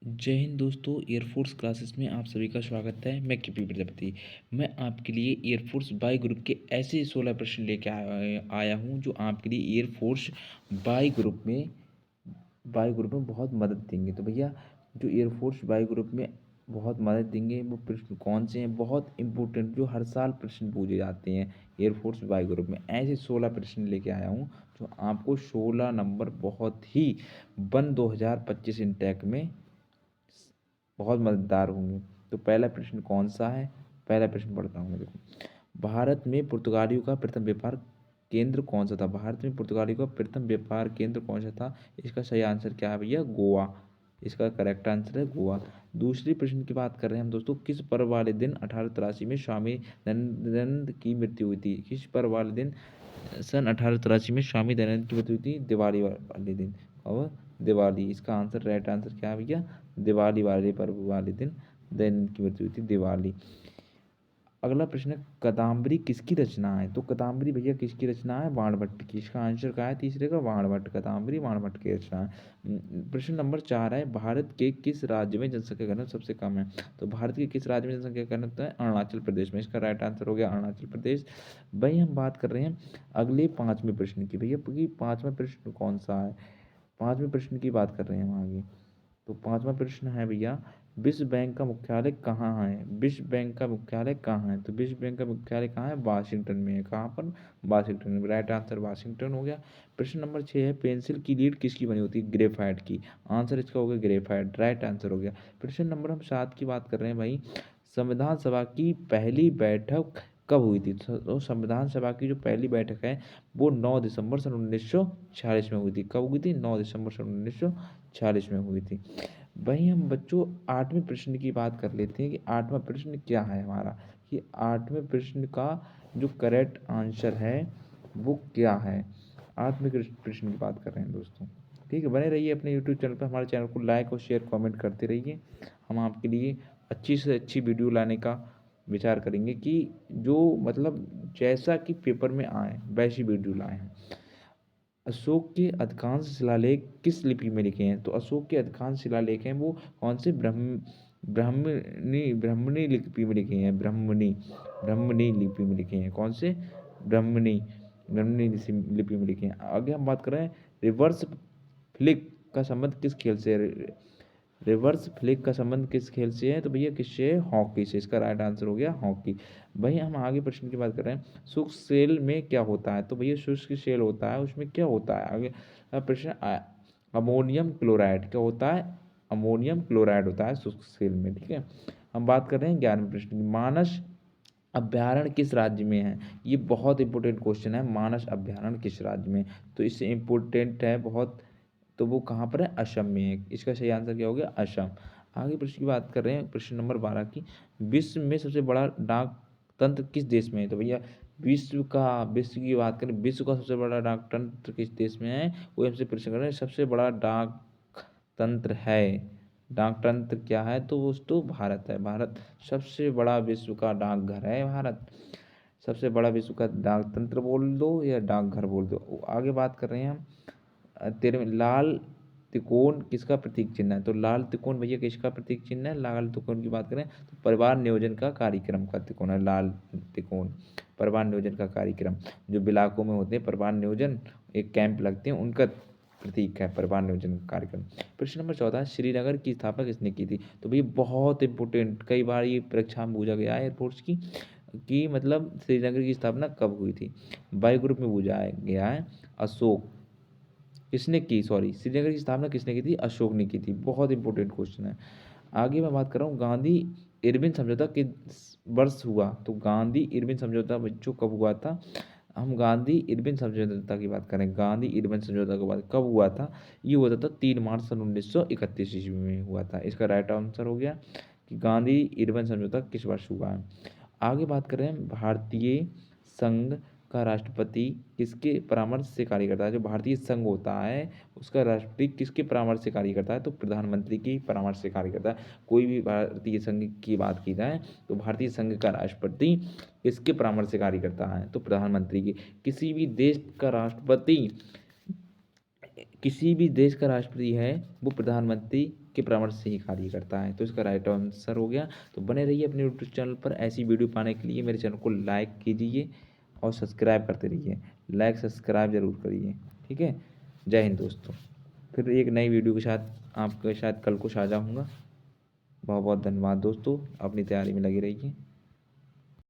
जय हिंद दोस्तों। Air force classes में आप सभी का स्वागत है। मैं केपी प्रजापति। मैं आपके लिए एयरफोर्स बाई ग्रुप के ऐसे 16 प्रश्न लेके आया हूँ जो आपके लिए एयरफोर्स बाई ग्रुप में बहुत मदद देंगे। तो भैया, जो एयरफोर्स बाई ग्रुप में बहुत मदद देंगे वो प्रश्न कौन से हैं, बहुत इंपॉर्टेंट, जो हर साल प्रश्न पूछे जाते हैं एयरफोर्स बाई ग्रुप में। ऐसे 16 प्रश्न लेके आया हूँ जो आपको 16 नंबर बहुत ही 2025 इंटेक में बहुत मददगार होंगे। तो पहला प्रश्न कौन सा है? पहला प्रश्न पढ़ता हूँ मैं। देखो, भारत में पुर्तगालियों का प्रथम व्यापार केंद्र कौन सा था? भारत में पुर्तगालियों का प्रथम व्यापार केंद्र कौन सा था? इसका सही आंसर क्या है भैया? गोवा। इसका करेक्ट आंसर है गोवा। दूसरी प्रश्न की बात कर रहे हैं हम दोस्तों। किस पर्व वाले दिन 1883 में स्वामी दयानंद की मृत्यु हुई थी? किस पर्व वाले दिन सन 1883 में स्वामी दयानंद की मृत्यु हुई थी? दिवाली वाले दिन। और दिवाली, इसका आंसर, राइट आंसर क्या है भैया? दिवाली वाले पर्व वाले दिन दयानंद की मृत्यु हुई थी, दिवाली। अगला प्रश्न है, कदम्बरी किसकी रचना है? तो कदम्बरी भैया किसकी रचना है? बाणभट्ट की। इसका आंसर क्या है तीसरे का? बाणभट्ट। कदम्बरी बाणभट्ट की रचना है। प्रश्न नंबर 4 है, भारत के किस राज्य में जनसंख्या घनत्व सबसे कम है? तो भारत के किस राज्य में जनसंख्या घनत्व है? अरुणाचल प्रदेश में। इसका राइट आंसर हो गया अरुणाचल प्रदेश। भाई हम बात कर रहे हैं अगले 5वें प्रश्न की। भैया 5वां प्रश्न कौन सा है? 5वें प्रश्न की बात कर रहे हैं हम आगे। तो 5वां प्रश्न है भैया, विश्व बैंक का मुख्यालय कहाँ है? विश्व बैंक का मुख्यालय कहाँ है? तो विश्व बैंक का मुख्यालय कहाँ है? वाशिंगटन में है। कहाँ पर? वाशिंगटन में। राइट आंसर वाशिंगटन हो गया। प्रश्न नंबर 6 है, पेंसिल की लीड किसकी बनी होती है? ग्रेफाइट की। आंसर इसका हो गया ग्रेफाइट। राइट आंसर हो गया। प्रश्न नंबर हम 7 की बात कर रहे हैं भाई, संविधान सभा की पहली बैठक कब हुई थी? तो संविधान सभा की जो पहली बैठक है वो 9 दिसंबर सन 1946 में हुई थी। कब हुई थी? 9 दिसंबर सन 1946 में हुई थी। वहीं हम बच्चों 8वें प्रश्न की बात कर लेते हैं कि 8वां प्रश्न क्या है हमारा, कि 8वें प्रश्न का जो करेक्ट आंसर है वो क्या है। 8वें प्रश्न की बात कर रहे हैं दोस्तों। ठीक है, बने रहिए अपने यूट्यूब चैनल पर। हमारे चैनल को लाइक और शेयर कमेंट करते रहिए। हम आपके लिए अच्छी से अच्छी वीडियो लाने का विचार करेंगे कि जो मतलब जैसा कि पेपर में आए वैसी वीडियो लाए हैं। अशोक के अधिकांश शिलालेख किस लिपि में लिखे हैं? तो अशोक के अधिकांश शिलालेख हैं वो कौन से? ब्राह्मणी लिपि में लिखे हैं। ब्राह्मणी लिपि में लिखे हैं। कौन से? ब्राह्मणी ब्राह्मणी लिपि में लिखे हैं। आगे हम बात कर रहे हैं, रिवर्स फ्लिक का संबंध किस खेल से है? रिवर्स फ्लिक का संबंध किस खेल से है? तो भैया किससे? हॉकी से। इसका राइट आंसर हो गया हॉकी। भाई हम आगे प्रश्न की बात कर रहे हैं, शुष्क सेल में क्या होता है? तो भैया शुष्क सेल होता है, उसमें क्या होता है? आगे प्रश्न, अमोनियम क्लोराइड क्या होता है? अमोनियम क्लोराइड होता है शुष्क सेल में। ठीक है, हम बात कर रहे हैं 11वें प्रश्न की, मानस अभ्यारण्य किस राज्य में है? ये बहुत इंपॉर्टेंट क्वेश्चन है, मानस अभ्यारण्य किस राज्य में? तो इससे इंपॉर्टेंट है बहुत, तो वो कहाँ पर है? असम में है। इसका सही आंसर क्या हो गया? असम। आगे प्रश्न की बात कर रहे हैं, प्रश्न नंबर 12 की, विश्व में सबसे बड़ा डाक तंत्र किस देश में है? तो भैया विश्व की बात करें, विश्व का सबसे बड़ा डाक तंत्र किस देश में है? वो हमसे प्रश्न कर रहे हैं। सबसे बड़ा डाक तंत्र है, डाक तंत्र क्या है? तो दोस्तों भारत है। भारत सबसे बड़ा विश्व का डाकघर है भारत। सबसे बड़ा विश्व का डाक तंत्र बोल दो या डाकघर बोल दो। आगे बात कर रहे हैं हम 13 लाल त्रिकोण किसका प्रतीक चिन्ह है? तो लाल त्रिकोण भैया किसका प्रतीक चिन्ह है? लाल त्रिकोण की बात करें तो परिवार नियोजन का कार्यक्रम का त्रिकोण है लाल त्रिकोण। परिवार नियोजन का कार्यक्रम, जो इलाकों में होते हैं परिवार नियोजन, एक कैंप लगते हैं, उनका प्रतीक है परिवार नियोजन कार्यक्रम। प्रश्न नंबर 14, श्रीनगर की स्थापना किसने की थी? तो भैया बहुत इंपॉर्टेंट, कई बार ये परीक्षा में पूछा गया है एयरफोर्स की, कि मतलब श्रीनगर की स्थापना कब हुई थी? बाई ग्रुप में पूछा गया है। अशोक किसने की? सॉरी, श्रीनगर की स्थापना किसने की थी? अशोक ने की थी। बहुत इंपॉर्टेंट क्वेश्चन है। आगे मैं बात कर रहा हूँ, गांधी इरविन समझौता किस वर्ष हुआ? तो गांधी इरविन समझौता बच्चों कब हुआ था? हम गांधी इरविन समझौता की बात करें, गांधी इरविन समझौता की बात कब हुआ था? ये हुआ था 3 मार्च सन 1931 ईस्वी में हुआ था। इसका राइट आंसर हो गया कि गांधी इरविन समझौता किस वर्ष हुआ है। आगे बात करें, भारतीय संघ का राष्ट्रपति किसके परामर्श से कार्य करता है? जो भारतीय संघ होता है उसका राष्ट्रपति किसके परामर्श से कार्य करता है? तो प्रधानमंत्री की परामर्श से कार्य करता है। कोई भी भारतीय संघ की बात की जाए तो भारतीय संघ का राष्ट्रपति किसके परामर्श से कार्य करता है? तो प्रधानमंत्री की। किसी भी देश का राष्ट्रपति किसी भी देश का राष्ट्रपति है वो प्रधानमंत्री के परामर्श से ही कार्य करता है। तो इसका राइट आंसर हो गया। तो बने रहिए अपने यूट्यूब चैनल पर, ऐसी वीडियो पाने के लिए मेरे चैनल को लाइक कीजिए और सब्सक्राइब करते रहिए। लाइक सब्सक्राइब जरूर करिए, ठीक है। जय हिंद दोस्तों। फिर एक नई वीडियो के साथ आपके साथ कल को साझा होऊंगा। बहुत बहुत धन्यवाद दोस्तों, अपनी तैयारी में लगे रहिए।